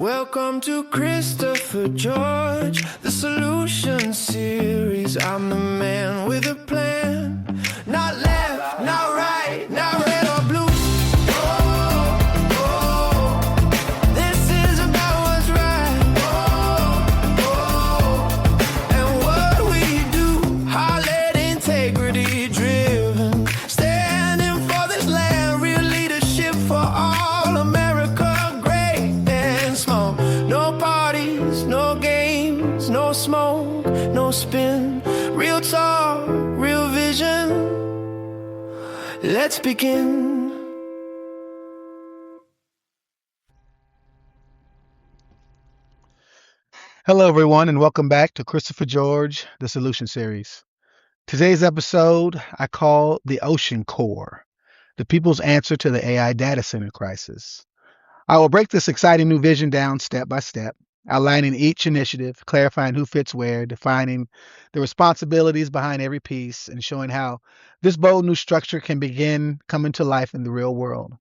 Welcome to Christopher George, the solution series. I'm the man with a plan. Not left, not right, not red or blue. This is about what's right. And what we do, Harlot integrity driven. Standing for this land, real leadership for all America, great and small. No parties, no games, no smoke, no spin. Real talk, real vision. Let's begin. Hello, everyone, and welcome back to Christopher George, the Solution Series. Today's episode I call the OceanCore, the people's answer to the AI data center crisis. I will break this exciting new vision down step by step, outlining each initiative, clarifying who fits where, defining the responsibilities behind every piece, and showing how this bold new structure can begin coming to life in the real world.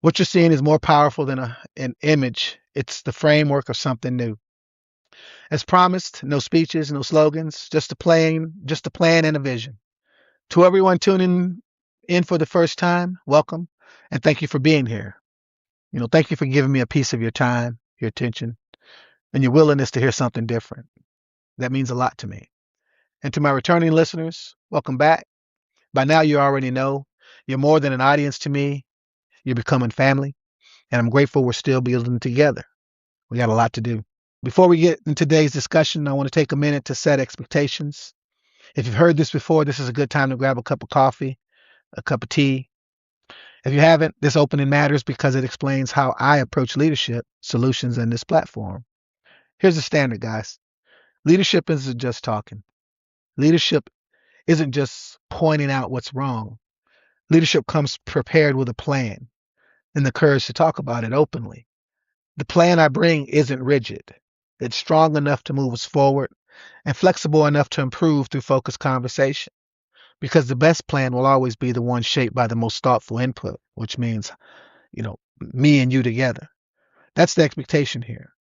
What you're seeing is more powerful than an image. It's the framework of something new. As promised, no speeches, no slogans, just a plan and a vision. To everyone tuning in for the first time, welcome, and thank you for being here. Thank you for giving me a piece of your time, your attention, and your willingness to hear something different. That means a lot to me. And to my returning listeners, welcome back. By now, you already know you're more than an audience to me. You're becoming family, and I'm grateful we're still building together. We got a lot to do. Before we get into today's discussion, I want to take a minute to set expectations. If you've heard this before, this is a good time to grab a cup of coffee, a cup of tea. If you haven't, this opening matters because it explains how I approach leadership solutions in this platform. Here's the standard, guys. Leadership isn't just talking. Leadership isn't just pointing out what's wrong. Leadership comes prepared with a plan and the courage to talk about it openly. The plan I bring isn't rigid. It's strong enough to move us forward and flexible enough to improve through focused conversation. Because the best plan will always be the one shaped by the most thoughtful input, which means, me and you together. That's the expectation here.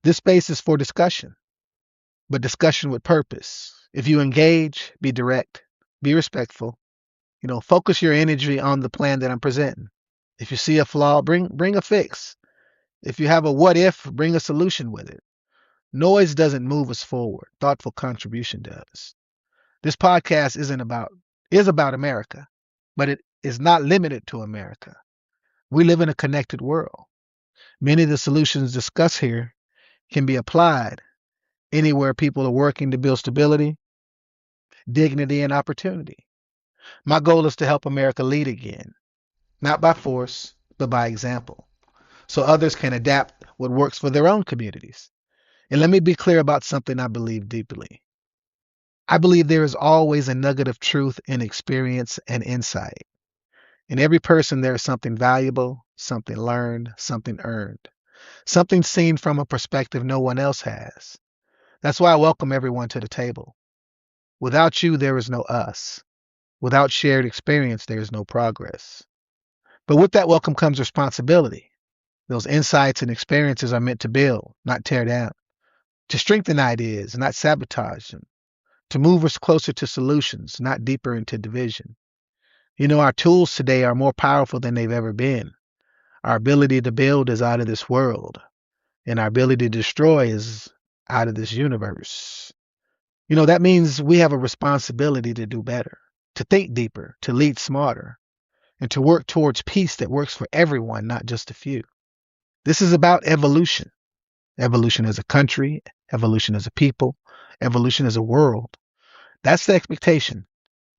This space is for discussion, but discussion with purpose. If you engage, be direct, be respectful. Focus your energy on the plan that I'm presenting. If you see a flaw, bring a fix. If you have a what if, bring a solution with it. Noise doesn't move us forward. Thoughtful contribution does. This podcast is about America, but it is not limited to America. We live in a connected world. Many of the solutions discussed here can be applied anywhere people are working to build stability, dignity, and opportunity. My goal is to help America lead again, not by force, but by example, so others can adapt what works for their own communities. And let me be clear about something I believe deeply. I believe there is always a nugget of truth in experience and insight. In every person, there is something valuable, something learned, something earned, something seen from a perspective no one else has. That's why I welcome everyone to the table. Without you, there is no us. Without shared experience, there is no progress. But with that welcome comes responsibility. Those insights and experiences are meant to build, not tear down, to strengthen ideas, not sabotage them, to move us closer to solutions, not deeper into division. Our tools today are more powerful than they've ever been. Our ability to build is out of this world, and our ability to destroy is out of this universe. That means we have a responsibility to do better, to think deeper, to lead smarter, and to work towards peace that works for everyone, not just a few. This is about evolution. Evolution as a country, evolution as a people, evolution as a world. That's the expectation.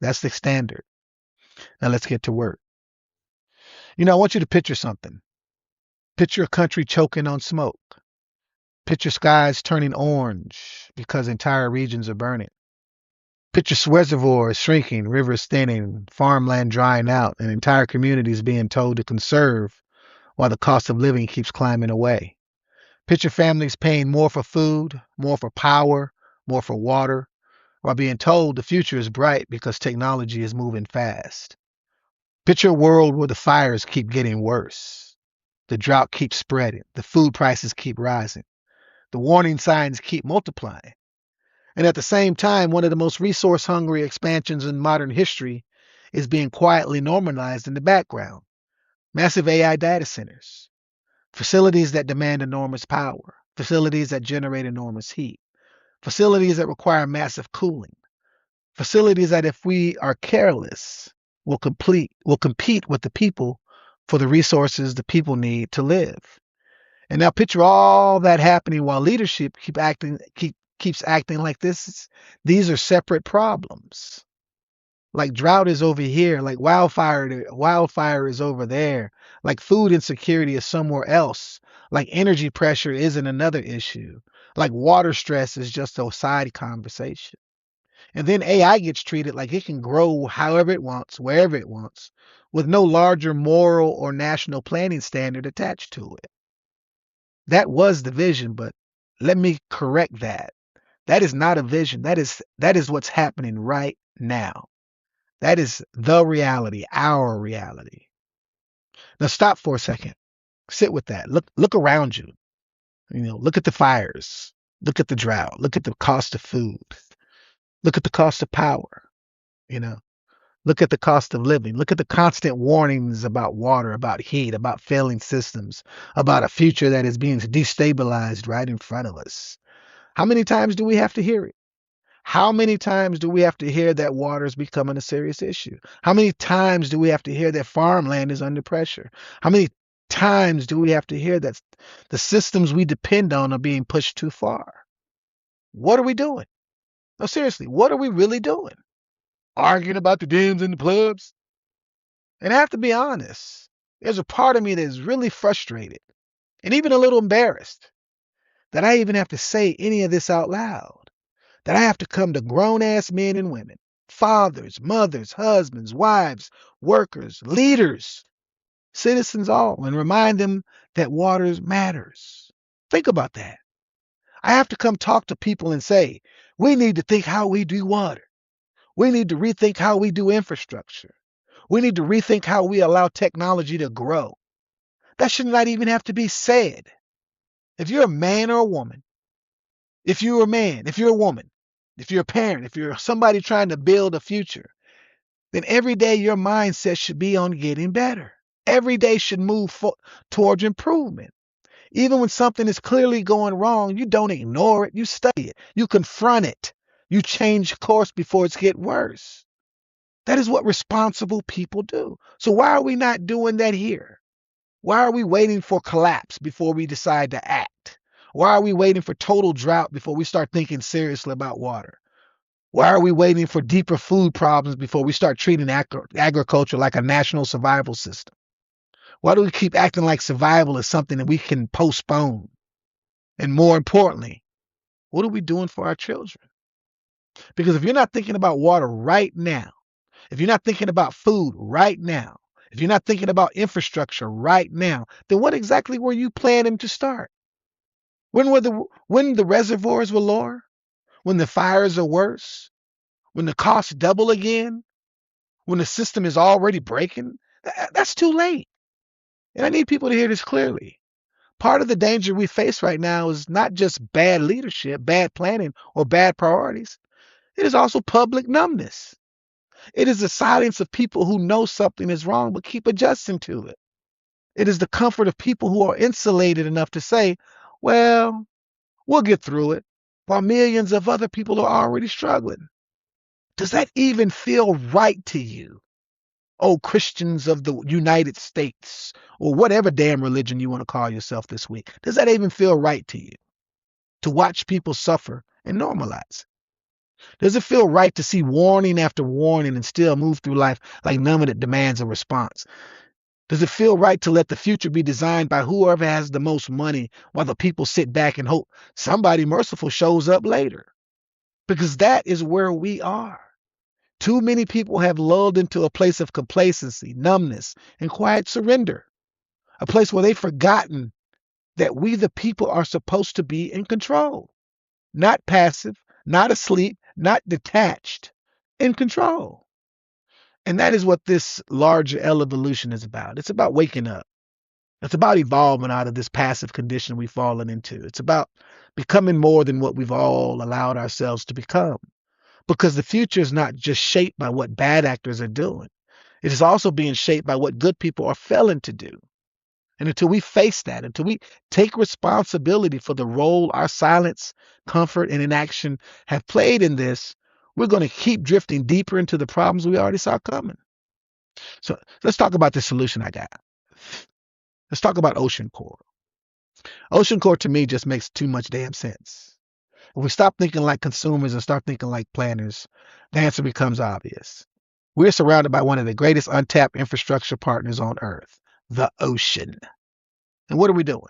That's the standard. Now let's get to work. I want you to picture something. Picture a country choking on smoke. Picture skies turning orange because entire regions are burning. Picture reservoirs shrinking, rivers thinning, farmland drying out, and entire communities being told to conserve while the cost of living keeps climbing away. Picture families paying more for food, more for power, more for water, while being told the future is bright because technology is moving fast. Picture a world where the fires keep getting worse. The drought keeps spreading. The food prices keep rising. The warning signs keep multiplying. And at the same time, one of the most resource hungry expansions in modern history is being quietly normalized in the background. Massive AI data centers, facilities that demand enormous power, facilities that generate enormous heat, facilities that require massive cooling, facilities that, if we are careless, will compete with the people for the resources the people need to live. And now picture all that happening while leadership keeps acting like these are separate problems. Like drought is over here, like wildfire is over there, like food insecurity is somewhere else, like energy pressure isn't another issue, like water stress is just a side conversation. And then AI gets treated like it can grow however it wants, wherever it wants, with no larger moral or national planning standard attached to it. That was the vision, but let me correct that. That is not a vision. That is what's happening right now. That is the reality, our reality. Now stop for a second. Sit with that. Look around you. Look at the fires. Look at the drought. Look at the cost of food. Look at the cost of power. You know, Look at the cost of living. Look at the constant warnings about water, about heat, about failing systems, about a future that is being destabilized right in front of us. How many times do we have to hear it? How many times do we have to hear that water is becoming a serious issue? How many times do we have to hear that farmland is under pressure? How many times do we have to hear that the systems we depend on are being pushed too far? What are we doing? No, seriously, what are we really doing? Arguing about the dams and the pubs? And I have to be honest, there's a part of me that is really frustrated and even a little embarrassed that I even have to say any of this out loud, that I have to come to grown ass men and women, fathers, mothers, husbands, wives, workers, leaders, citizens all, and remind them that water matters. Think about that. I have to come talk to people and say, we need to think how we do water. We need to rethink how we do infrastructure. We need to rethink how we allow technology to grow. That should not even have to be said. If you're a man or a woman, if you're a man, if you're a woman, if you're a parent, if you're somebody trying to build a future, then every day your mindset should be on getting better. Every day should move towards improvement. Even when something is clearly going wrong, you don't ignore it. You study it. You confront it. You change course before it's get worse. That is what responsible people do. So why are we not doing that here? Why are we waiting for collapse before we decide to act? Why are we waiting for total drought before we start thinking seriously about water? Why are we waiting for deeper food problems before we start treating agriculture like a national survival system? Why do we keep acting like survival is something that we can postpone? And more importantly, what are we doing for our children? Because if you're not thinking about water right now, if you're not thinking about food right now, if you're not thinking about infrastructure right now, then what exactly were you planning to start? When the reservoirs were lower? When the fires are worse? When the costs double again? When the system is already breaking? That's too late. And I need people to hear this clearly. Part of the danger we face right now is not just bad leadership, bad planning, or bad priorities. It is also public numbness. It is the silence of people who know something is wrong but keep adjusting to it. It is the comfort of people who are insulated enough to say, well, we'll get through it, while millions of other people are already struggling. Does that even feel right to you? Oh, Christians of the United States, or whatever damn religion you want to call yourself this week. Does that even feel right to you? To watch people suffer and normalize? Does it feel right to see warning after warning and still move through life like none of it demands a response? Does it feel right to let the future be designed by whoever has the most money while the people sit back and hope somebody merciful shows up later? Because that is where we are. Too many people have lulled into a place of complacency, numbness, and quiet surrender, a place where they've forgotten that we, the people, are supposed to be in control, not passive, not asleep, not detached, in control. And that is what this larger evolution is about. It's about waking up. It's about evolving out of this passive condition we've fallen into. It's about becoming more than what we've all allowed ourselves to become. Because the future is not just shaped by what bad actors are doing. It is also being shaped by what good people are failing to do. And until we face that, until we take responsibility for the role our silence, comfort, and inaction have played in this, we're going to keep drifting deeper into the problems we already saw coming. So let's talk about the solution I got. Let's talk about OceanCore. OceanCore to me just makes too much damn sense. If we stop thinking like consumers and start thinking like planners, the answer becomes obvious. We're surrounded by one of the greatest untapped infrastructure partners on Earth, the ocean. And what are we doing?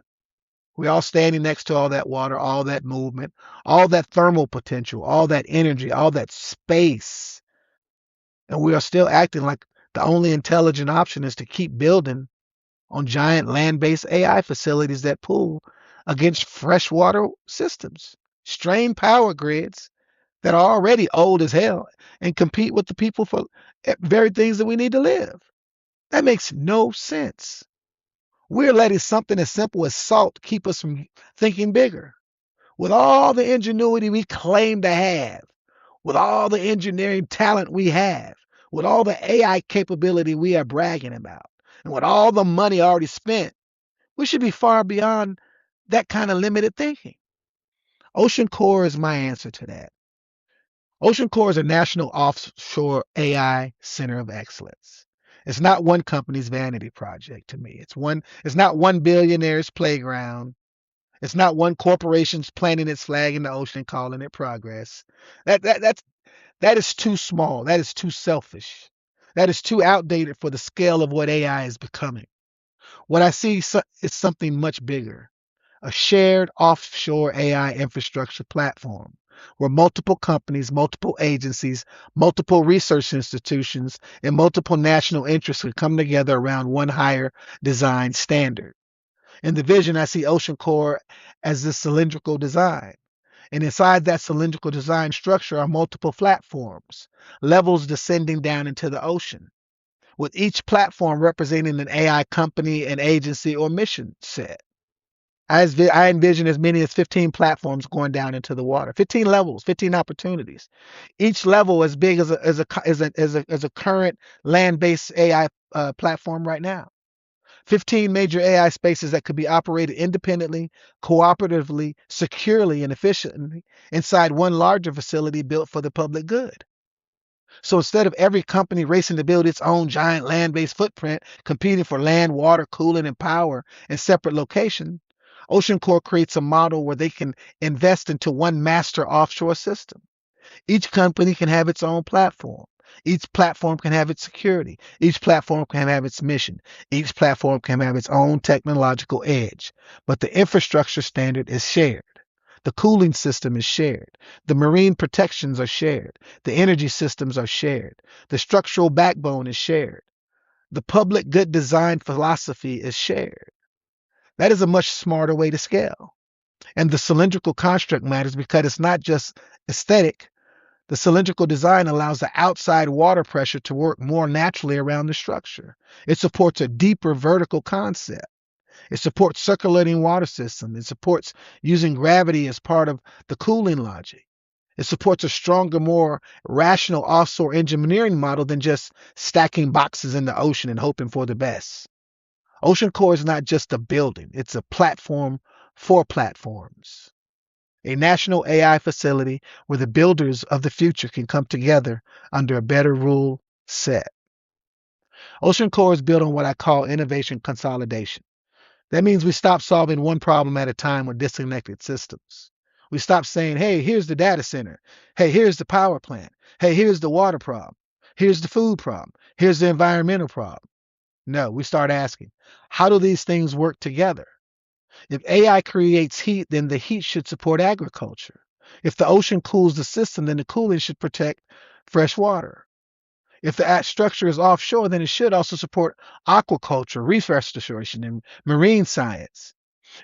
We're all standing next to all that water, all that movement, all that thermal potential, all that energy, all that space. And we are still acting like the only intelligent option is to keep building on giant land-based AI facilities that pool against freshwater systems, strained power grids that are already old as hell and compete with the people for very things that we need to live. That makes no sense. We're letting something as simple as salt keep us from thinking bigger. With all the ingenuity we claim to have, with all the engineering talent we have, with all the AI capability we are bragging about, and with all the money already spent, we should be far beyond that kind of limited thinking. OceanCore is my answer to that. OceanCore is a national offshore AI center of excellence. It's not one company's vanity project to me. It's not one billionaire's playground. It's not one corporation's planting its flag in the ocean and calling it progress. That is too small. That is too selfish. That is too outdated for the scale of what AI is becoming. What I see is something much bigger, a shared offshore AI infrastructure platform where multiple companies, multiple agencies, multiple research institutions, and multiple national interests can come together around one higher design standard. In the vision, I see OceanCore as this cylindrical design. And inside that cylindrical design structure are multiple platforms, levels descending down into the ocean, with each platform representing an AI company, an agency, or mission set. I envision as many as 15 platforms going down into the water, 15 levels, 15 opportunities. Each level as big as a current land-based AI platform right now. 15 major AI spaces that could be operated independently, cooperatively, securely, and efficiently inside one larger facility built for the public good. So instead of every company racing to build its own giant land-based footprint, competing for land, water, cooling, and power in separate locations, OceanCore creates a model where they can invest into one master offshore system. Each company can have its own platform. Each platform can have its security. Each platform can have its mission. Each platform can have its own technological edge. But the infrastructure standard is shared. The cooling system is shared. The marine protections are shared. The energy systems are shared. The structural backbone is shared. The public good design philosophy is shared. That is a much smarter way to scale. And the cylindrical construct matters because it's not just aesthetic. The cylindrical design allows the outside water pressure to work more naturally around the structure. It supports a deeper vertical concept. It supports circulating water systems. It supports using gravity as part of the cooling logic. It supports a stronger, more rational offshore engineering model than just stacking boxes in the ocean and hoping for the best. OceanCore is not just a building, it's a platform for platforms. A national AI facility where the builders of the future can come together under a better rule set. OceanCore is built on what I call innovation consolidation. That means we stop solving one problem at a time with disconnected systems. We stop saying, hey, here's the data center. Hey, here's the power plant. Hey, here's the water problem. Here's the food problem. Here's the environmental problem. No, we start asking, how do these things work together? If AI creates heat, then the heat should support agriculture. If the ocean cools the system, then the cooling should protect fresh water. If the structure is offshore, then it should also support aquaculture, reef restoration, and marine science.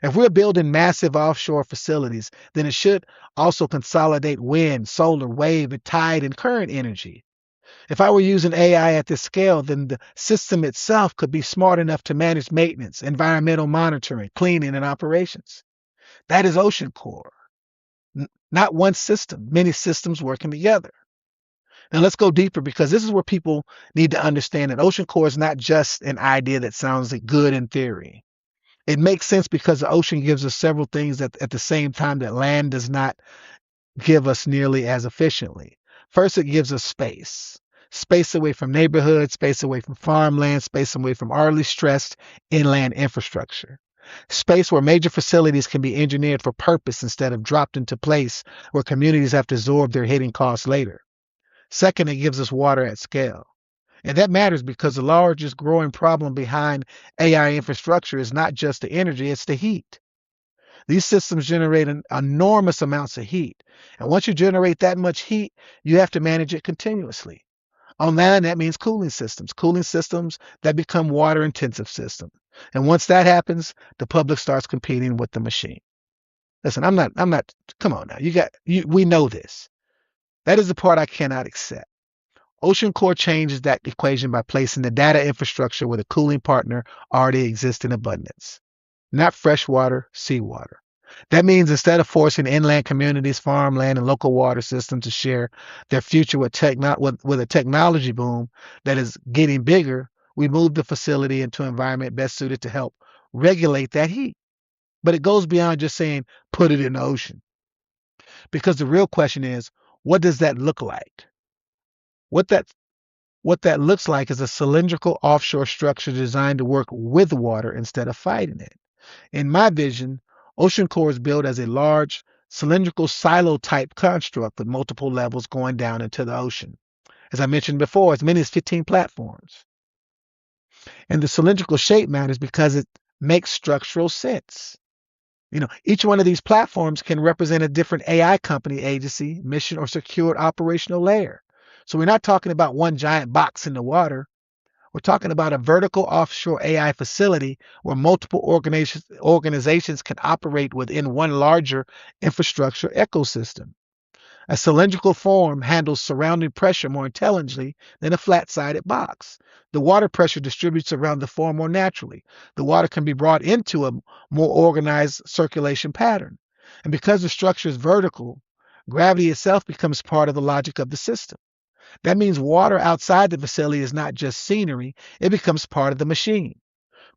If we're building massive offshore facilities, then it should also consolidate wind, solar, wave, and tide and current energy. If I were using AI at this scale, then the system itself could be smart enough to manage maintenance, environmental monitoring, cleaning, and operations. That is OceanCore. Not one system, many systems working together. Now let's go deeper because this is where people need to understand that OceanCore is not just an idea that sounds good in theory. It makes sense because the ocean gives us several things that at the same time that land does not give us nearly as efficiently. First, it gives us space. Space away from neighborhoods, space away from farmland, space away from already stressed inland infrastructure. Space where major facilities can be engineered for purpose instead of dropped into place where communities have to absorb their hidden costs later. Second, it gives us water at scale. And that matters because the largest growing problem behind AI infrastructure is not just the energy, it's the heat. These systems generate enormous amounts of heat. And once you generate that much heat, you have to manage it continuously. On land, that means cooling systems that become water intensive systems. And once that happens, the public starts competing with the machine. Listen, come on now. We know this. That is the part I cannot accept. OceanCore changes that equation by placing the data infrastructure where the cooling partner already exists in abundance, not freshwater, seawater. That means instead of forcing inland communities, farmland, and local water systems to share their future with a technology boom that is getting bigger, we move the facility into an environment best suited to help regulate that heat. But it goes beyond just saying, put it in the ocean. Because the real question is, what does that look like? What that looks like is a cylindrical offshore structure designed to work with water instead of fighting it. In my vision, OceanCore is built as a large cylindrical silo-type construct with multiple levels going down into the ocean. As I mentioned before, as many as 15 platforms. And the cylindrical shape matters because it makes structural sense. Each one of these platforms can represent a different AI company, agency, mission, or secured operational layer. So we're not talking about one giant box in the water. We're talking about a vertical offshore AI facility where multiple organizations can operate within one larger infrastructure ecosystem. A cylindrical form handles surrounding pressure more intelligently than a flat-sided box. The water pressure distributes around the form more naturally. The water can be brought into a more organized circulation pattern. And because the structure is vertical, gravity itself becomes part of the logic of the system. That means water outside the facility is not just scenery, it becomes part of the machine.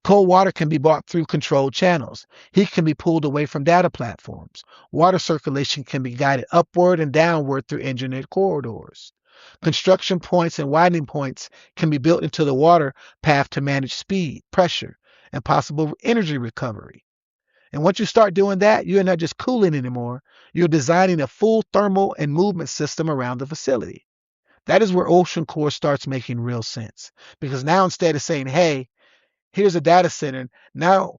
Cold water can be brought through controlled channels. Heat can be pulled away from data platforms. Water circulation can be guided upward and downward through engineered corridors. Construction points and widening points can be built into the water path to manage speed, pressure, and possible energy recovery. And once you start doing that, you're not just cooling anymore, you're designing a full thermal and movement system around the facility. That is where OceanCore starts making real sense. Because now instead of saying, hey, here's a data center, now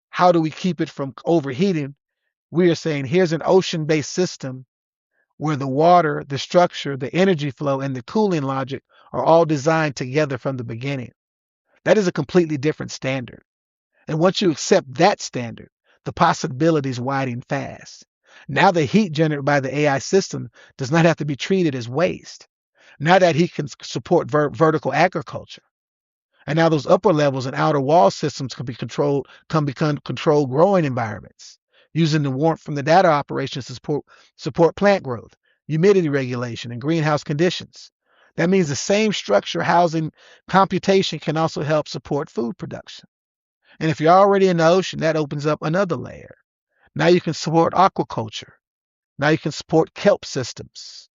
how do we keep it from overheating? We are saying here's an ocean-based system where the water, the structure, the energy flow, and the cooling logic are all designed together from the beginning. That is a completely different standard. And once you accept that standard, the possibilities widen fast. Now the heat generated by the AI system does not have to be treated as waste. Now that heat can support vertical agriculture. And now those upper levels and outer wall systems can become controlled growing environments, using the warmth from the data operations to support plant growth, humidity regulation, and greenhouse conditions. That means the same structure housing computation can also help support food production. And if you're already in the ocean, that opens up another layer. Now you can support aquaculture. Now you can support kelp systems.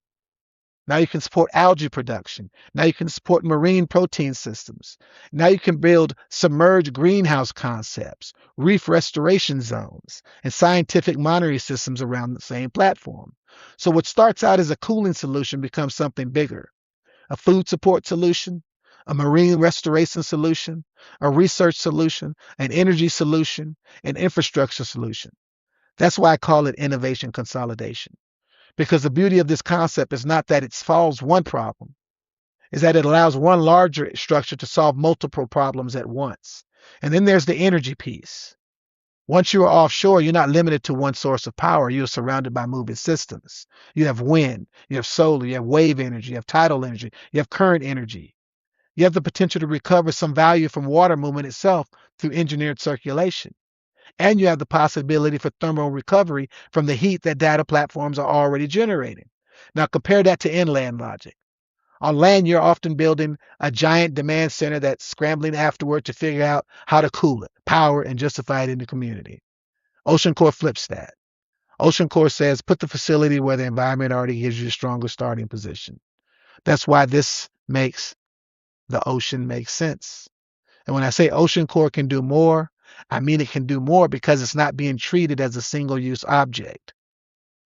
Now you can support algae production. Now you can support marine protein systems. Now you can build submerged greenhouse concepts, reef restoration zones, and scientific monitoring systems around the same platform. So what starts out as a cooling solution becomes something bigger. A food support solution, a marine restoration solution, a research solution, an energy solution, an infrastructure solution. That's why I call it innovation consolidation. Because the beauty of this concept is not that it solves one problem, is that it allows one larger structure to solve multiple problems at once. And then there's the energy piece. Once you are offshore, you're not limited to one source of power. You're surrounded by moving systems. You have wind, you have solar, you have wave energy, you have tidal energy, you have current energy. You have the potential to recover some value from water movement itself through engineered circulation. And you have the possibility for thermal recovery from the heat that data platforms are already generating. Now, compare that to inland logic. On land, you're often building a giant demand center that's scrambling afterward to figure out how to cool it, power it, and justify it in the community. OceanCore flips that. OceanCore says put the facility where the environment already gives you a stronger starting position. That's why this makes the ocean make sense. And when I say OceanCore can do more, I mean it can do more because it's not being treated as a single-use object.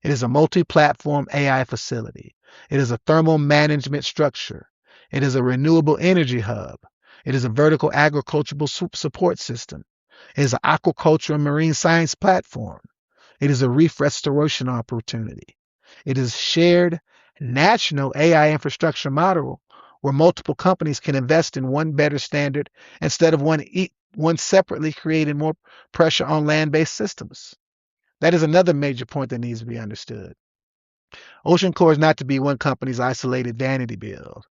It is a multi-platform AI facility. It is a thermal management structure. It is a renewable energy hub. It is a vertical agricultural support system. It is an aquaculture and marine science platform. It is a reef restoration opportunity. It is a shared national AI infrastructure model where multiple companies can invest in one better standard instead of one separately creating more pressure on land-based systems. That is another major point that needs to be understood. OceanCore is not to be one company's isolated vanity build.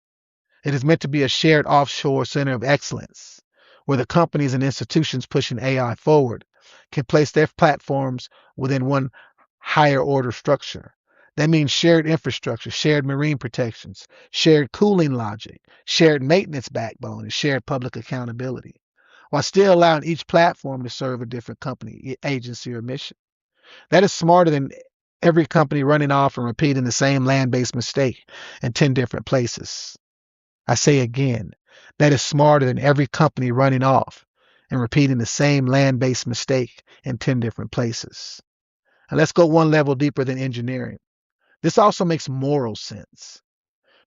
It is meant to be a shared offshore center of excellence where the companies and institutions pushing AI forward can place their platforms within one higher order structure. That means shared infrastructure, shared marine protections, shared cooling logic, shared maintenance backbone, and shared public accountability, while still allowing each platform to serve a different company, agency, or mission. That is smarter than every company running off and repeating the same land-based mistake in 10 different places. I say again, that is smarter than every company running off and repeating the same land-based mistake in 10 different places. And let's go one level deeper than engineering. This also makes moral sense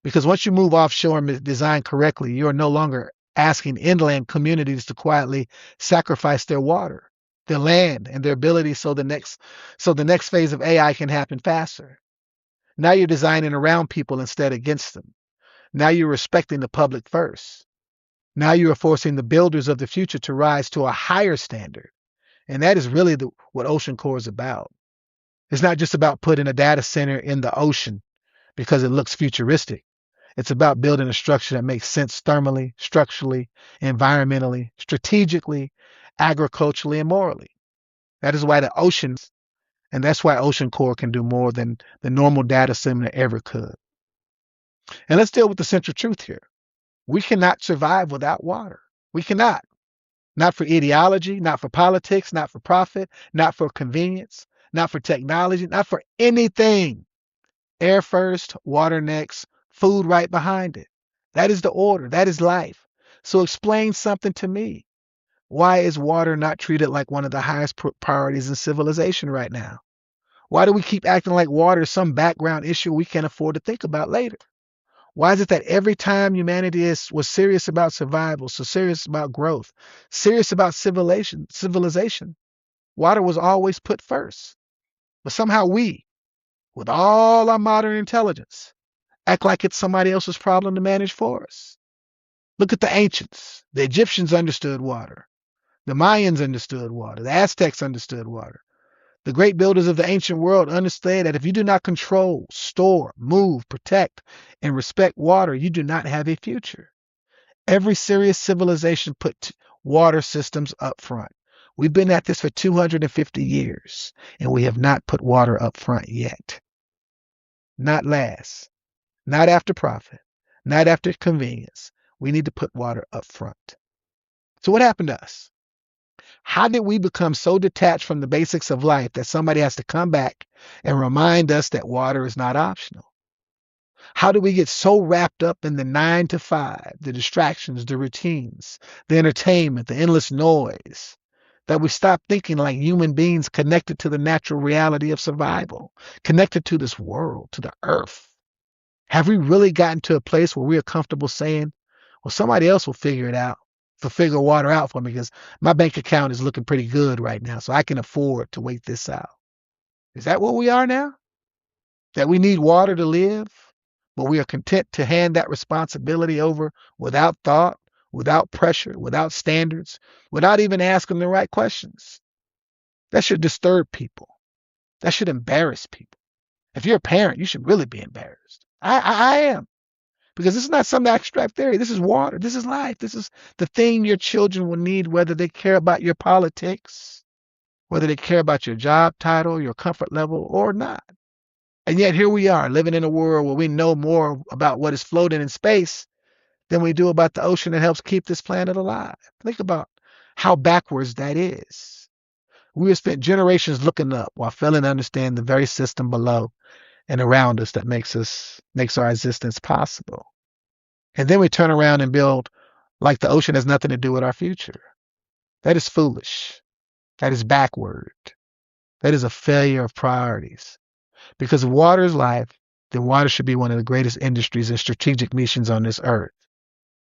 because once you move offshore and design correctly, you are no longer asking inland communities to quietly sacrifice their water, their land, and their ability so the next phase of AI can happen faster. Now you're designing around people instead against them. Now you're respecting the public first. Now you are forcing the builders of the future to rise to a higher standard. And that is really what OceanCore is about. It's not just about putting a data center in the ocean because it looks futuristic. It's about building a structure that makes sense thermally, structurally, environmentally, strategically, agriculturally, and morally. That is why the oceans, and that's why OceanCore can do more than the normal data center ever could. And let's deal with the central truth here. We cannot survive without water. We cannot. Not for ideology, not for politics, not for profit, not for convenience, not for technology, not for anything. Air first, water next, food right behind it. That is the order. That is life. So explain something to me. Why is water not treated like one of the highest priorities in civilization right now? Why do we keep acting like water is some background issue we can't afford to think about later? Why is it that every time humanity was serious about survival, so serious about growth, serious about civilization, water was always put first? But somehow we, with all our modern intelligence, act like it's somebody else's problem to manage for us. Look at the ancients. The Egyptians understood water. The Mayans understood water. The Aztecs understood water. The great builders of the ancient world understand that if you do not control, store, move, protect, and respect water, you do not have a future. Every serious civilization put water systems up front. We've been at this for 250 years, and we have not put water up front yet. Not last. Not after profit. Not after convenience. We need to put water up front. So what happened to us? How did we become so detached from the basics of life that somebody has to come back and remind us that water is not optional? How do we get so wrapped up in the 9 to 5, the distractions, the routines, the entertainment, the endless noise, that we stop thinking like human beings connected to the natural reality of survival, connected to this world, to the earth? Have we really gotten to a place where we are comfortable saying, well, somebody else will figure it out, figure water out for me because my bank account is looking pretty good right now, so I can afford to wait this out? Is that what we are now? That we need water to live, but we are content to hand that responsibility over without thought, without pressure, without standards, without even asking the right questions? That should disturb people. That should embarrass people. If you're a parent, you should really be embarrassed. I am. Because this is not some abstract theory. This is water. This is life. This is the thing your children will need, whether they care about your politics, whether they care about your job title, your comfort level, or not. And yet here we are living in a world where we know more about what is floating in space than we do about the ocean that helps keep this planet alive. Think about how backwards that is. We have spent generations looking up while failing to understand the very system below and around us that makes our existence possible. And then we turn around and build like the ocean has nothing to do with our future. That is foolish. That is backward. That is a failure of priorities. Because if water is life, then water should be one of the greatest industries and strategic missions on this earth.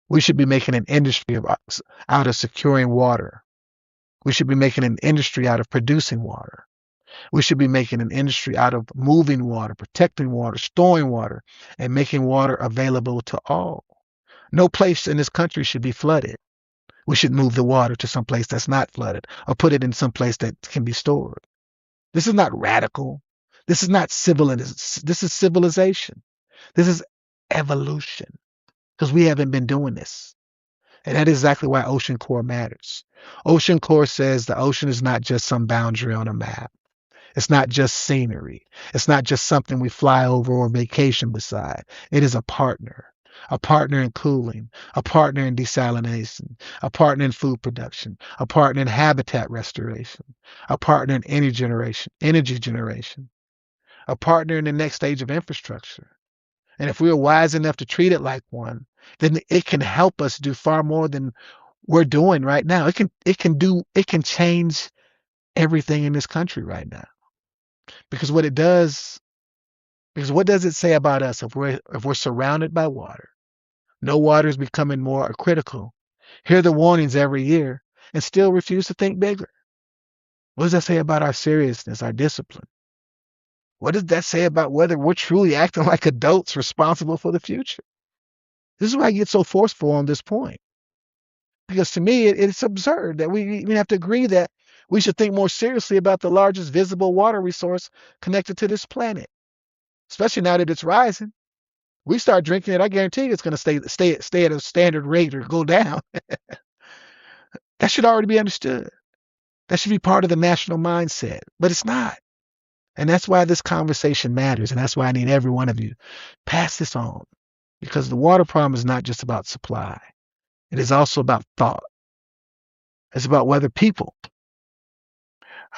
We should be making an industry out of securing water. We should be making an industry out of producing water. We should be making an industry out of moving water, protecting water, storing water, and making water available to all. No place in this country should be flooded. We should move the water to some place that's not flooded or put it in some place that can be stored. This is not radical. This is not this is civilization. This is evolution because we haven't been doing this. And that is exactly why OceanCore matters. OceanCore says the ocean is not just some boundary on a map. It's not just scenery. It's not just something we fly over or vacation beside. It is a partner in cooling, a partner in desalination, a partner in food production, a partner in habitat restoration, a partner in energy generation, a partner in the next stage of infrastructure. And if we are wise enough to treat it like one, then it can help us do far more than we're doing right now. It can change everything in this country right now. Because what does it say about us if we're surrounded by water? No water is becoming more critical. Hear the warnings every year and still refuse to think bigger. What does that say about our seriousness, our discipline? What does that say about whether we're truly acting like adults responsible for the future? This is why I get so forceful on this point. Because to me, it's absurd that we even have to agree that we should think more seriously about the largest visible water resource connected to this planet, especially now that it's rising. We start drinking it, I guarantee you it's going to stay at a standard rate or go down. That should already be understood. That should be part of the national mindset, but it's not. And that's why this conversation matters. And that's why I need every one of you pass this on, because the water problem is not just about supply. It is also about thought. It's about whether people.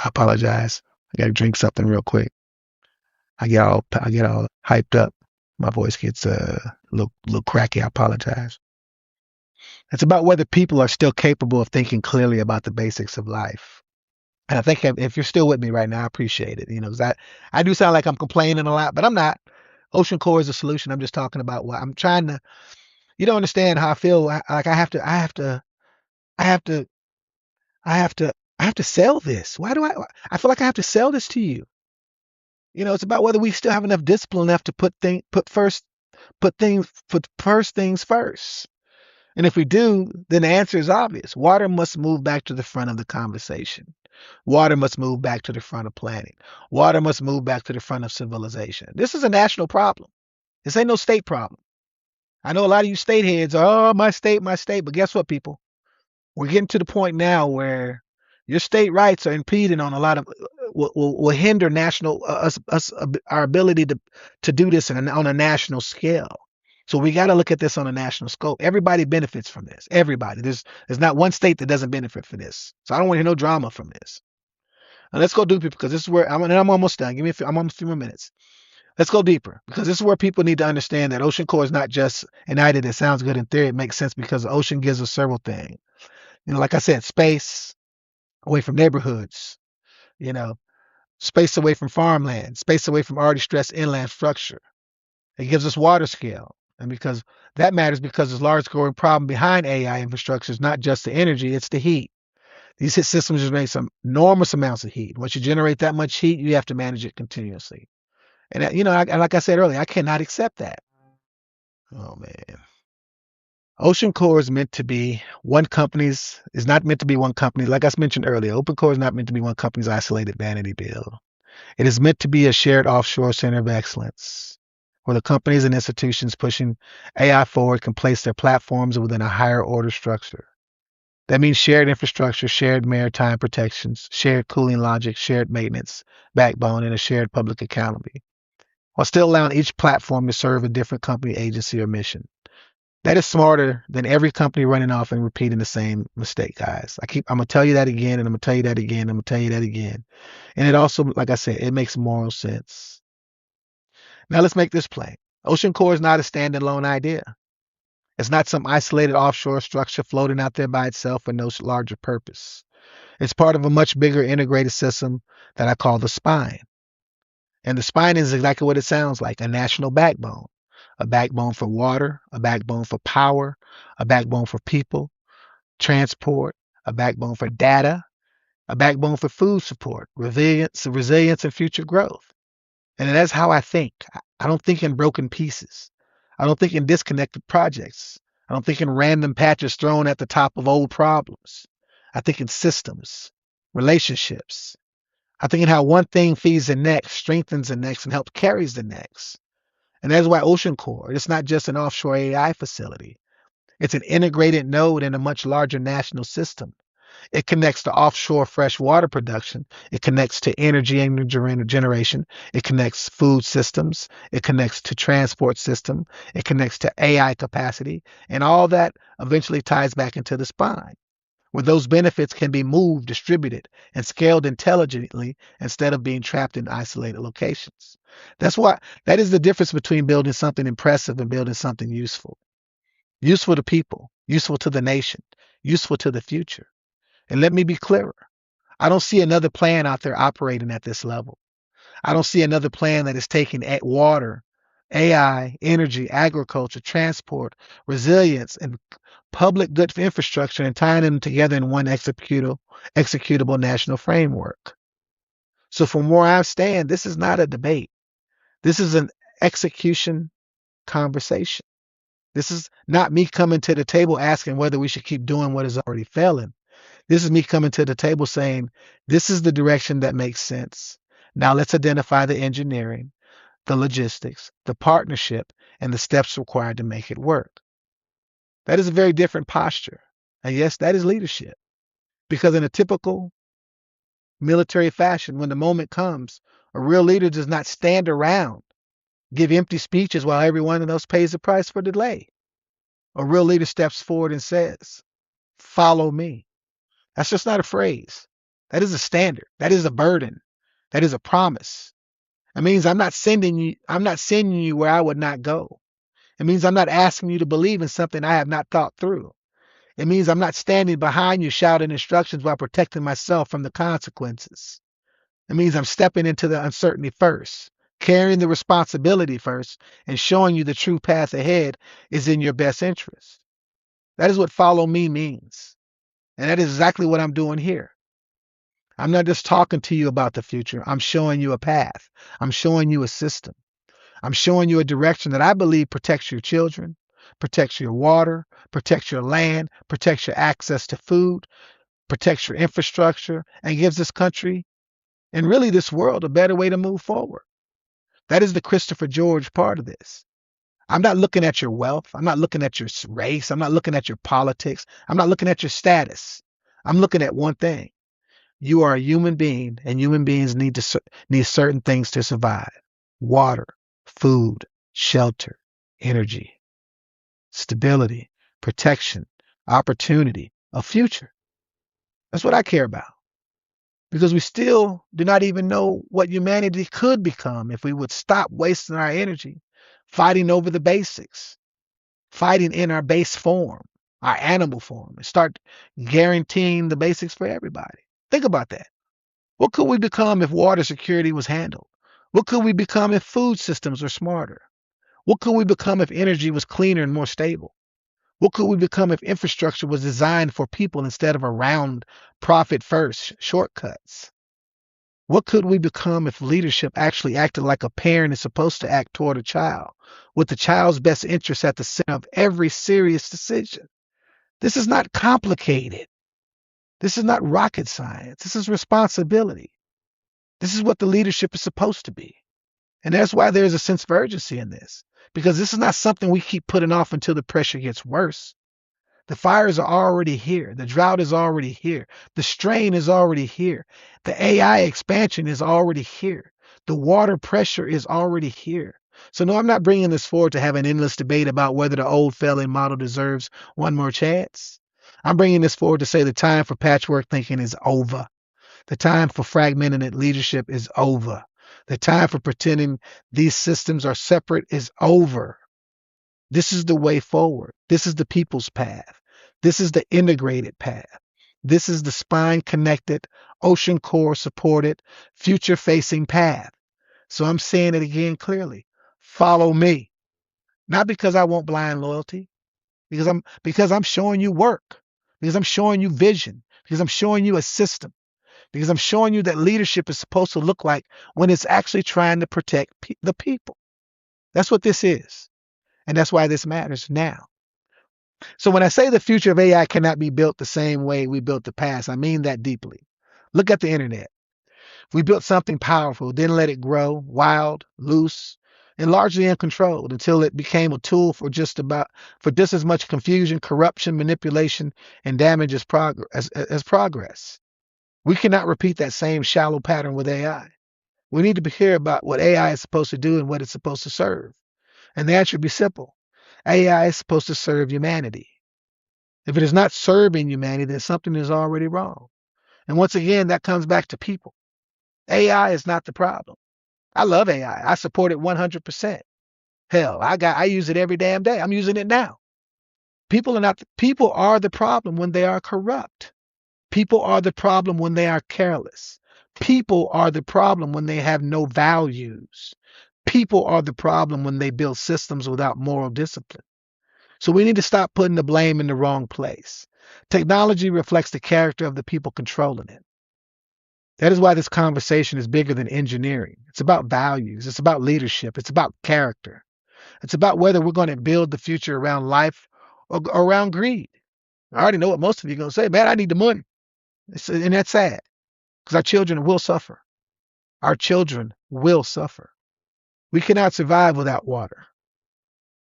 I apologize. I got to drink something real quick. I get all hyped up. My voice gets a little cracky. I apologize. It's about whether people are still capable of thinking clearly about the basics of life. And I think if you're still with me right now, I appreciate it. You know, 'cause I do sound like I'm complaining a lot, but I'm not. OceanCore is a solution. I'm just talking about what I'm trying to. You don't understand how I feel. Like I have to. I have to. I have to sell this. Why do I feel like I have to sell this to you? You know, it's about whether we still have enough discipline enough to put first things first. And if we do, then the answer is obvious. Water must move back to the front of the conversation. Water must move back to the front of planning. Water must move back to the front of civilization. This is a national problem. This ain't no state problem. I know a lot of you state heads are, oh, my state, but guess what, people? We're getting to the point now where your state rights are impeding on a lot of will hinder national our ability to do this on a national scale. So we got to look at this on a national scope. Everybody benefits from this. Everybody. There's not one state that doesn't benefit from this. So I don't want to hear no drama from this. Now let's go deeper because this is where I'm almost done. I'm almost a few more minutes. Let's go deeper because this is where people need to understand that OceanCore is not just an idea that sounds good in theory. It makes sense because the ocean gives us several things. You know, like I said, space away from neighborhoods, you know, space away from farmland, space away from already stressed inland structure. It gives us water scale. And because that matters because the large growing problem behind AI infrastructure is not just the energy, it's the heat. These hit systems generate some enormous amounts of heat. Once you generate that much heat, you have to manage it continuously. And, you know, like I said earlier, I cannot accept that. Oh, man. OceanCore is meant to be one company's, is not meant to be one company. Like I mentioned earlier, OpenCore is not meant to be one company's isolated vanity bill. It is meant to be a shared offshore center of excellence where the companies and institutions pushing AI forward can place their platforms within a higher order structure. That means shared infrastructure, shared maritime protections, shared cooling logic, shared maintenance, backbone, and a shared public accountability, while still allowing each platform to serve a different company, agency, or mission. That is smarter than every company running off and repeating the same mistake, guys. I'm gonna tell you that again, and I'm gonna tell you that again, and I'm gonna tell you that again. And it also, like I said, it makes moral sense. Now let's make this plain. Ocean Core is not a standalone idea. It's not some isolated offshore structure floating out there by itself with no larger purpose. It's part of a much bigger integrated system that I call the spine. And the spine is exactly what it sounds like, a national backbone. A backbone for water, a backbone for power, a backbone for people, transport, a backbone for data, a backbone for food support, resilience and future growth. And that's how I think. I don't think in broken pieces. I don't think in disconnected projects. I don't think in random patches thrown at the top of old problems. I think in systems, relationships. I think in how one thing feeds the next, strengthens the next, and helps carries the next. And that's why OceanCore, it's not just an offshore AI facility. It's an integrated node in a much larger national system. It connects to offshore freshwater production. It connects to energy and generation. It connects food systems. It connects to transport system. It connects to AI capacity. And all that eventually ties back into the spine, where those benefits can be moved, distributed, and scaled intelligently instead of being trapped in isolated locations. That is the difference between building something impressive and building something useful. Useful to people, useful to the nation, useful to the future. And let me be clearer. I don't see another plan out there operating at this level. I don't see another plan that is taking water, AI, energy, agriculture, transport, resilience, and public good infrastructure and tying them together in one executable national framework. So from where I stand, this is not a debate. This is an execution conversation. This is not me coming to the table asking whether we should keep doing what is already failing. This is me coming to the table saying, this is the direction that makes sense. Now let's identify the engineering, the logistics, the partnership, and the steps required to make it work. That is a very different posture. And yes, that is leadership. Because in a typical military fashion, when the moment comes, a real leader does not stand around, give empty speeches while everyone else pays the price for delay. A real leader steps forward and says, follow me. That's just not a phrase. That is a standard. That is a burden. That is a promise. It means I'm not sending you where I would not go. It means I'm not asking you to believe in something I have not thought through. It means I'm not standing behind you shouting instructions while protecting myself from the consequences. It means I'm stepping into the uncertainty first, carrying the responsibility first, and showing you the true path ahead is in your best interest. That is what follow me means. And that is exactly what I'm doing here. I'm not just talking to you about the future. I'm showing you a path. I'm showing you a system. I'm showing you a direction that I believe protects your children, protects your water, protects your land, protects your access to food, protects your infrastructure, and gives this country and really this world a better way to move forward. That is the Christopher George part of this. I'm not looking at your wealth. I'm not looking at your race. I'm not looking at your politics. I'm not looking at your status. I'm looking at one thing. You are a human being, and human beings need certain things to survive: water, food, shelter, energy, stability, protection, opportunity, a future. That's what I care about. Because we still do not even know what humanity could become if we would stop wasting our energy fighting over the basics, fighting in our base form, our animal form, and start guaranteeing the basics for everybody. Think about that. What could we become if water security was handled? What could we become if food systems were smarter? What could we become if energy was cleaner and more stable? What could we become if infrastructure was designed for people instead of around profit first shortcuts? What could we become if leadership actually acted like a parent is supposed to act toward a child, with the child's best interest at the center of every serious decision? This is not complicated. This is not rocket science. This is responsibility. This is what the leadership is supposed to be. And that's why there's a sense of urgency in this, because this is not something we keep putting off until the pressure gets worse. The fires are already here. The drought is already here. The strain is already here. The AI expansion is already here. The water pressure is already here. So, no, I'm not bringing this forward to have an endless debate about whether the old failing model deserves one more chance. I'm bringing this forward to say the time for patchwork thinking is over. The time for fragmented leadership is over. The time for pretending these systems are separate is over. This is the way forward. This is the people's path. This is the integrated path. This is the spine connected, OceanCore supported, future facing path. So I'm saying it again clearly. Follow me. Not because I want blind loyalty, because I'm showing you work, because I'm showing you vision, because I'm showing you a system, because I'm showing you that leadership is supposed to look like when it's actually trying to protect the people. That's what this is. And that's why this matters now. So when I say the future of AI cannot be built the same way we built the past, I mean that deeply. Look at the internet. We built something powerful, then let it grow, wild, loose, and largely uncontrolled until it became a tool for just as much confusion, corruption, manipulation, and damage as progress. We cannot repeat that same shallow pattern with AI. We need to hear about what AI is supposed to do and what it's supposed to serve. And the answer would be simple. AI is supposed to serve humanity. If it is not serving humanity, then something is already wrong. And once again, that comes back to people. AI is not the problem. I love AI. I support it 100%. Hell, I use it every damn day. I'm using it now. People are the problem when they are corrupt. People are the problem when they are careless. People are the problem when they have no values. People are the problem when they build systems without moral discipline. So we need to stop putting the blame in the wrong place. Technology reflects the character of the people controlling it. That is why this conversation is bigger than engineering. It's about values. It's about leadership. It's about character. It's about whether we're going to build the future around life or around greed. I already know what most of you are going to say. Man, I need the money. And that's sad because our children will suffer. Our children will suffer. We cannot survive without water.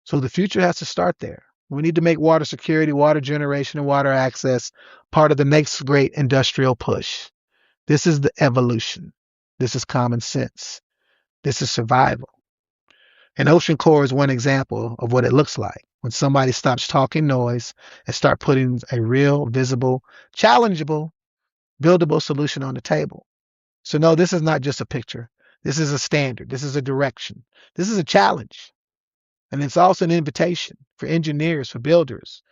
So the future has to start there. We need to make water security, water generation, and water access part of the next great industrial push. This is the evolution. This is common sense. This is survival. And OceanCore is one example of what it looks like when somebody stops talking noise and start putting a real, visible, challengeable, buildable solution on the table. So no, this is not just a picture. This is a standard. This is a direction. This is a challenge. And it's also an invitation for engineers, for builders,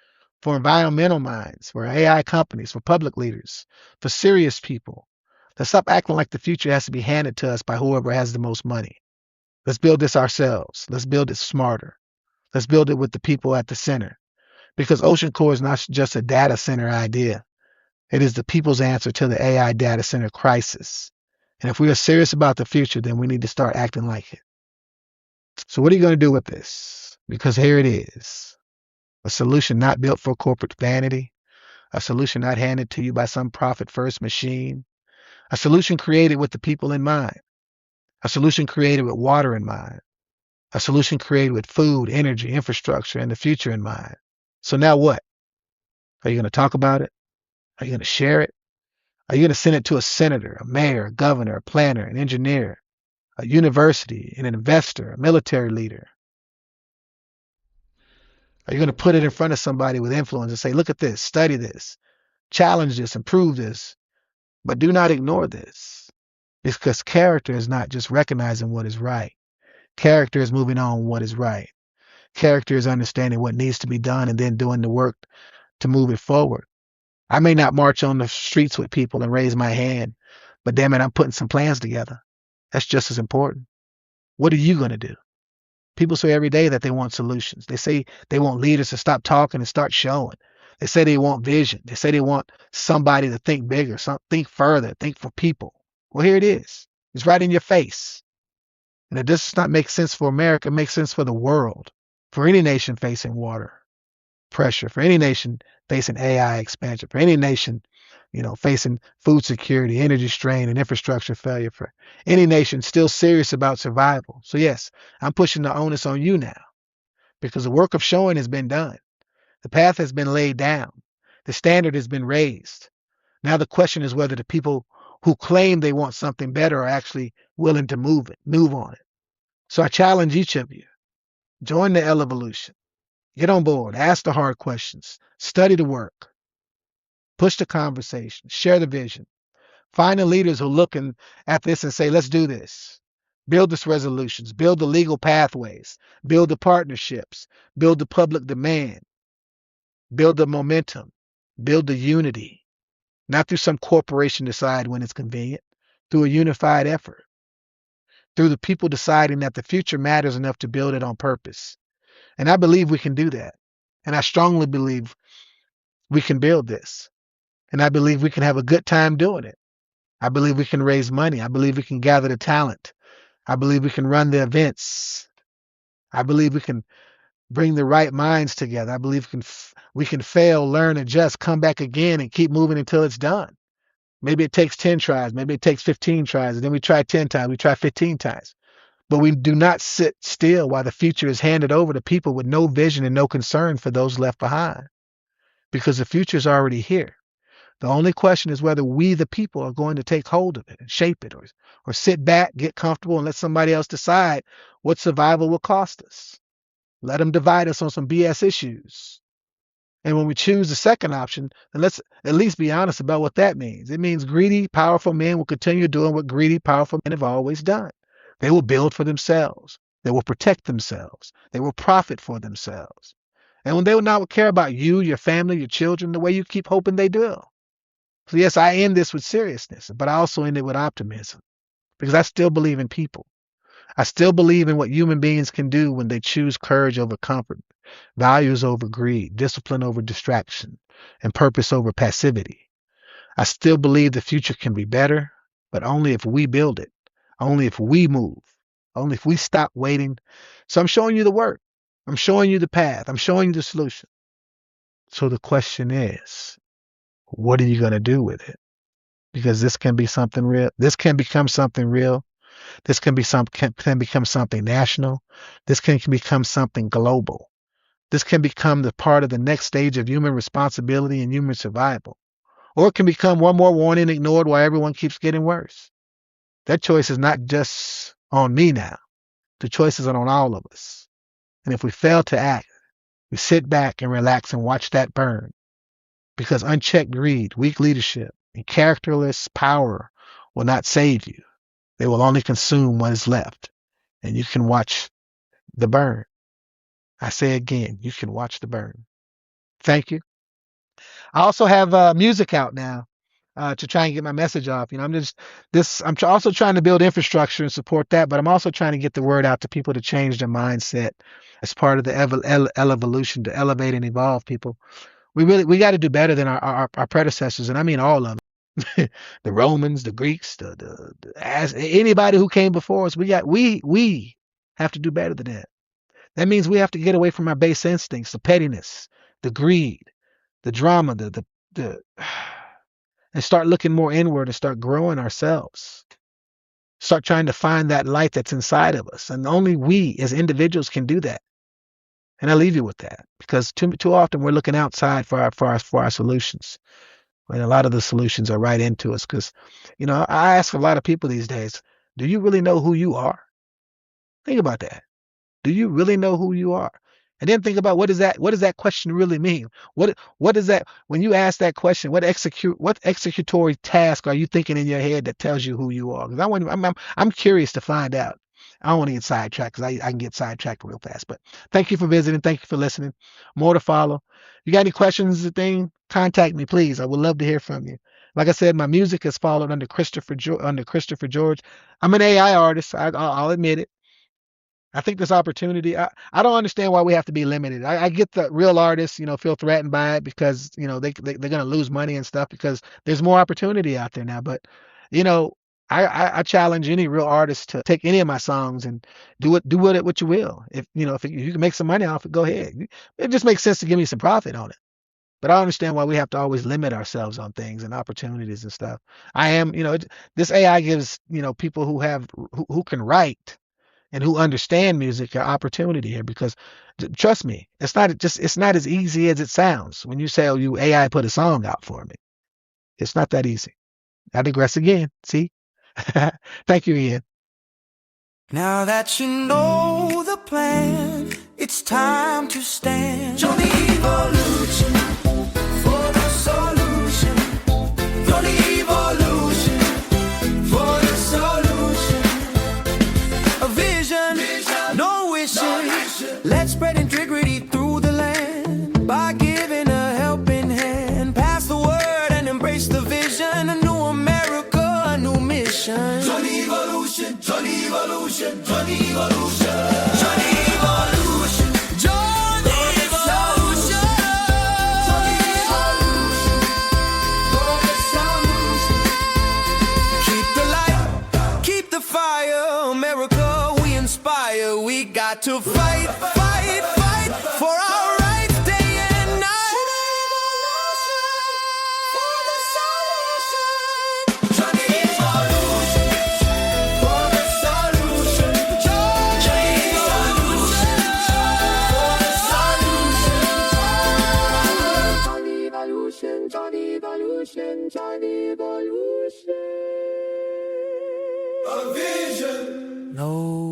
for environmental minds, for AI companies, for public leaders, for serious people to stop acting like the future has to be handed to us by whoever has the most money. Let's build this ourselves. Let's build it smarter. Let's build it with the people at the center. Because OceanCore is not just a data center idea. It is the people's answer to the AI data center crisis. And if we are serious about the future, then we need to start acting like it. So what are you going to do with this? Because here it is. A solution not built for corporate vanity. A solution not handed to you by some profit-first machine. A solution created with the people in mind. A solution created with water in mind. A solution created with food, energy, infrastructure, and the future in mind. So now what? Are you going to talk about it? Are you going to share it? Are you going to send it to a senator, a mayor, a governor, a planner, an engineer, a university, an investor, a military leader? Are you going to put it in front of somebody with influence and say, look at this, study this, challenge this, improve this, but do not ignore this? Because character is not just recognizing what is right. Character is moving on what is right. Character is understanding what needs to be done and then doing the work to move it forward. I may not march on the streets with people and raise my hand, but damn it, I'm putting some plans together. That's just as important. What are you going to do? People say every day that they want solutions. They say they want leaders to stop talking and start showing. They say they want vision. They say they want somebody to think bigger, think further, think for people. Well, here it is. It's right in your face. And it does not make sense for America. It makes sense for the world, for any nation facing water pressure, for any nation facing AI expansion, for any nation, facing food security, energy strain, and infrastructure failure, for any nation still serious about survival. So yes, I'm pushing the onus on you now because the work of showing has been done. The path has been laid down. The standard has been raised. Now the question is whether the people who claim they want something better are actually willing to move on it. So I challenge each of you. Join the evolution. Get on board. Ask the hard questions. Study the work. Push the conversation. Share the vision. Find the leaders who look at this and say, let's do this. Build the resolutions. Build the legal pathways. Build the partnerships. Build the public demand. Build the momentum. Build the unity. Not through some corporation decide when it's convenient. Through a unified effort. Through the people deciding that the future matters enough to build it on purpose. And I believe we can do that. And I strongly believe we can build this. And I believe we can have a good time doing it. I believe we can raise money. I believe we can gather the talent. I believe we can run the events. I believe we can bring the right minds together. I believe we can fail, learn, adjust, come back again, and keep moving until it's done. Maybe it takes 10 tries. Maybe it takes 15 tries. And then we try 10 times. We try 15 times. But we do not sit still while the future is handed over to people with no vision and no concern for those left behind. Because the future is already here. The only question is whether we, the people, are going to take hold of it and shape it, or sit back, get comfortable, and let somebody else decide what survival will cost us. Let them divide us on some BS issues. And when we choose the second option, then let's at least be honest about what that means. It means greedy, powerful men will continue doing what greedy, powerful men have always done. They will build for themselves. They will protect themselves. They will profit for themselves. And when they will not care about you, your family, your children, the way you keep hoping they do. So yes, I end this with seriousness, but I also end it with optimism because I still believe in people. I still believe in what human beings can do when they choose courage over comfort, values over greed, discipline over distraction, and purpose over passivity. I still believe the future can be better, but only if we build it, only if we move, only if we stop waiting. So I'm showing you the work. I'm showing you the path. I'm showing you the solution. So the question is, what are you going to do with it? Because this can be something real. This can become something real. This can become something national. This can become something global. This can become the part of the next stage of human responsibility and human survival. Or it can become one more warning ignored while everyone keeps getting worse. That choice is not just on me now. The choice is on all of us. And if we fail to act, we sit back and relax and watch that burn. Because unchecked greed, weak leadership, and characterless power will not save you. They will only consume what is left. And you can watch the burn. I say again, you can watch the burn. Thank you. I also have music out now to try and get my message off. I'm also trying to build infrastructure and support that, but I'm also trying to get the word out to people to change their mindset as part of the evolution to elevate and evolve people. We got to do better than our predecessors, and I mean all of them. The Romans, the Greeks, as anybody who came before us, we have to do better than that. That means we have to get away from our base instincts, the pettiness, the greed, the drama, the and start looking more inward and start growing ourselves. Start trying to find that light that's inside of us. And only we as individuals can do that. And I leave you with that because too often we're looking outside for our solutions. And a lot of the solutions are right into us because, I ask a lot of people these days, do you really know who you are? Think about that. Do you really know who you are? And then think about what does that question really mean? What is that when you ask that question? What executory task are you thinking in your head that tells you who you are? Because I'm curious to find out. I don't want to get sidetracked because I can get sidetracked real fast. But thank you for visiting. Thank you for listening. More to follow. You got any questions or thing? Contact me, please. I would love to hear from you. Like I said, my music is followed under Christopher George. I'm an AI artist. I'll admit it. I think this opportunity, I don't understand why we have to be limited. I get the real artists, feel threatened by it because, they're going to lose money and stuff because there's more opportunity out there now. But, you know, I challenge any real artist to take any of my songs and do with it what you will. If if you can make some money off it, go ahead. It just makes sense to give me some profit on it. But I understand why we have to always limit ourselves on things and opportunities and stuff. I am, this AI gives, people who can write and who understand music an opportunity here because trust me, it's not as easy as it sounds when you say, oh, you AI put a song out for me. It's not that easy. I digress again. See? Thank you, Ian. Now that you know the plan, it's time to stand. Join the evolution for the solution. Join the evolution for the solution. A vision, no wishing. Let's spread integrity through the land by giving a helping hand. Pass the word and embrace the vision. A new America, a new mission. Join the evolution, join the evolution, join the evolution, join the evolution, join the evolution, join the evolution, for the solution. Keep the light, keep the fire, America, we inspire. We got to fight, fight, fight for our rights day and night. For the solution, join the evolution. For the solution, join the evolution. For the solution, join the evolution, join the evolution. A vision. No